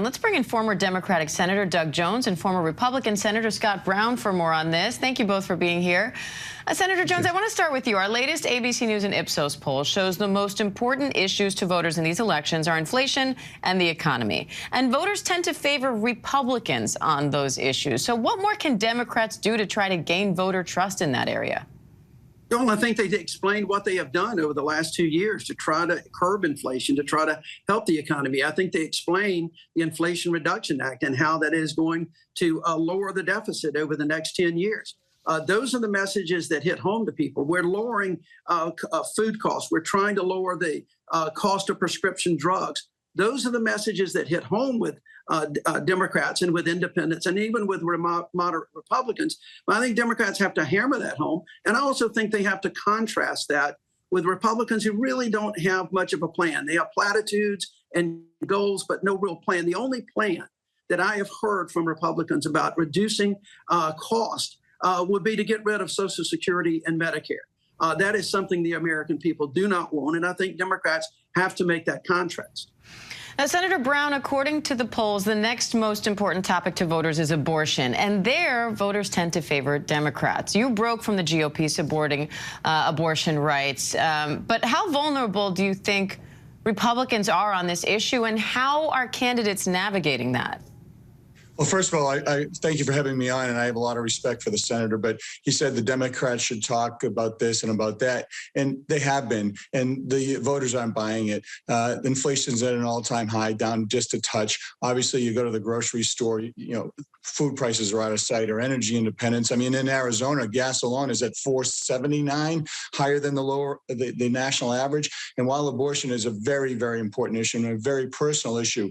Let's bring in former Democratic Senator Doug Jones and former Republican Senator Scott Brown for more on this. Thank you both for being here. Senator Jones, I want to start with you. Our latest ABC News and Ipsos poll shows the most important issues to voters in these elections are inflation and the economy. And voters tend to favor Republicans on those issues. So what more can Democrats do to try to gain voter trust in that area? Well, I think they explained what they have done over the last 2 years to try to curb inflation, to try to help the economy. I think they explained the Inflation Reduction Act and how that is going to lower the deficit over the next 10 years. Those are the messages that hit home to people. We're lowering food costs. We're trying to lower the cost of prescription drugs. Those are the messages that hit home with Democrats and with independents and even with moderate Republicans. But I think Democrats have to hammer that home. And I also think they have to contrast that with Republicans who really don't have much of a plan. They have platitudes and goals, but no real plan. The only plan that I have heard from Republicans about reducing cost would be to get rid of Social Security and Medicare. That is something the American people do not want. And I think Democrats have to make that contrast. Now, Senator Brown, according to the polls, the next most important topic to voters is abortion. And there, voters tend to favor Democrats. You broke from the GOP supporting abortion rights. But how vulnerable do you think Republicans are on this issue, and how are candidates navigating that? Well, first of all, I thank you for having me on, and I have a lot of respect for the senator, but he said the Democrats should talk about this and about that, and they have been, and the voters aren't buying it. Inflation's at an all-time high, down just a touch. Obviously, you go to the grocery store, you know, food prices are out of sight, or energy independence. I mean, in Arizona, gas alone is at $4.79, higher than the national average. And while abortion is a very, very important issue and a very personal issue,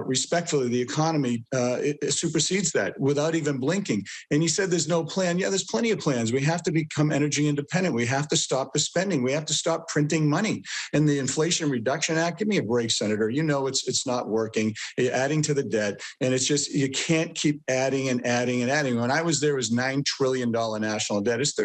respectfully, the economy it supersedes that without even blinking. And he said there's no plan. Yeah, there's plenty of plans. We have to become energy independent. We have to stop the spending. We have to stop printing money. And the Inflation Reduction Act, give me a break, Senator. You know it's not working. You're adding to the debt. And it's just, you can't keep adding and adding and adding. When I was there, it was $9 trillion national debt. It's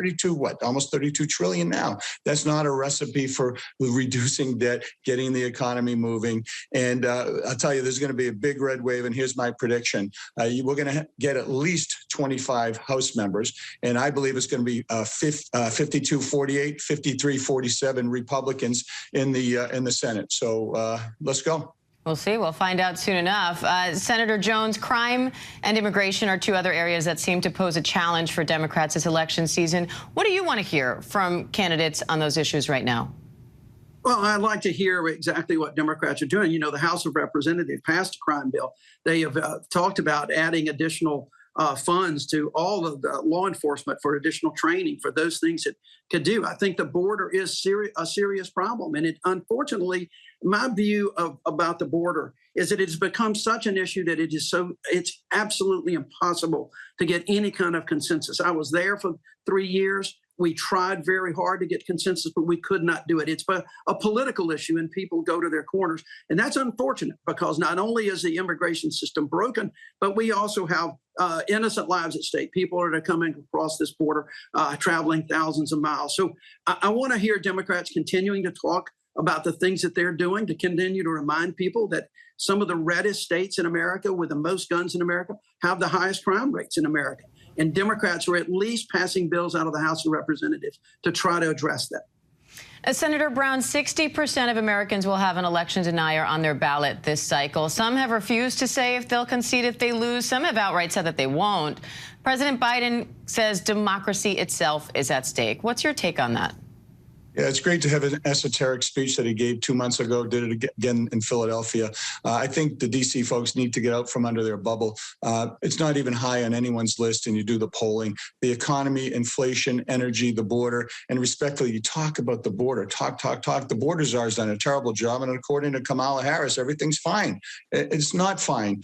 almost 32 trillion now. That's not a recipe for reducing debt, getting the economy moving. And I'll tell you, there's going to be a big red wave. And here's my prediction. We're going to get at least 25 House members, and I believe it's going to be 52-48, 53-47 Republicans in the Senate. So let's go. We'll see. We'll find out soon enough. Senator Jones, crime and immigration are two other areas that seem to pose a challenge for Democrats this election season. What do you want to hear from candidates on those issues right now? Well, I'd like to hear exactly what Democrats are doing. You know, the House of Representatives passed a crime bill. They have talked about adding additional funds to all of the law enforcement for additional training for those things it could do. I think the border is a serious problem. And unfortunately, my view about the border is that it's become such an issue that it's absolutely impossible to get any kind of consensus. I was there for 3 years. We tried very hard to get consensus, but we could not do it. It's a political issue, and people go to their corners. And that's unfortunate, because not only is the immigration system broken, but we also have innocent lives at stake. People are coming across this border, traveling thousands of miles. So I want to hear Democrats continuing to talk about the things that they're doing, to continue to remind people that some of the reddest states in America with the most guns in America have the highest crime rates in America. And Democrats are at least passing bills out of the House of Representatives to try to address that. Senator Brown, 60% of Americans will have an election denier on their ballot this cycle. Some have refused to say if they'll concede if they lose. Some have outright said that they won't. President Biden says democracy itself is at stake. What's your take on that? Yeah, it's great to have an esoteric speech that he gave 2 months ago, did it again in Philadelphia. I think the D.C. folks need to get out from under their bubble. It's not even high on anyone's list, and you do the polling. The economy, inflation, energy, the border, and respectfully, you talk about the border. Talk. The border czar's done a terrible job, and according to Kamala Harris, everything's fine. It's not fine.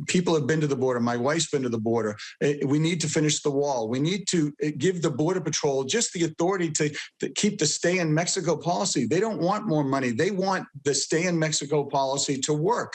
People have been to the border. My wife's been to the border. We need to finish the wall. We need to give the Border Patrol just the authority to keep the state stay in Mexico policy. They don't want more money. They want the stay in Mexico policy to work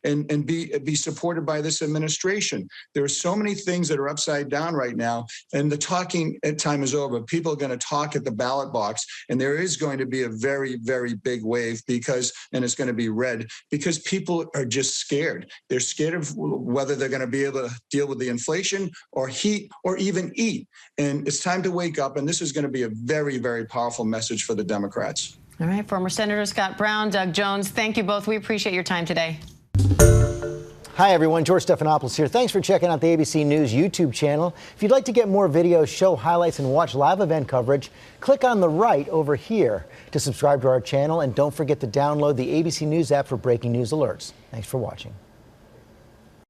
and be supported by this administration. There are so many things that are upside down right now, and the talking time is over. People are going to talk at the ballot box, and there is going to be a very, very big wave and it's going to be red because people are just scared. They're scared of whether they're going to be able to deal with the inflation or heat or even eat. And it's time to wake up, and this is going to be a very, very powerful message for the Democrats. All right, former Senator Scott Brown, Doug Jones, thank you both. We appreciate your time today. Hi, everyone. George Stephanopoulos here. Thanks for checking out the ABC News YouTube channel. If you'd like to get more videos, show highlights, and watch live event coverage, click on the right over here to subscribe to our channel. And don't forget to download the ABC News app for breaking news alerts. Thanks for watching.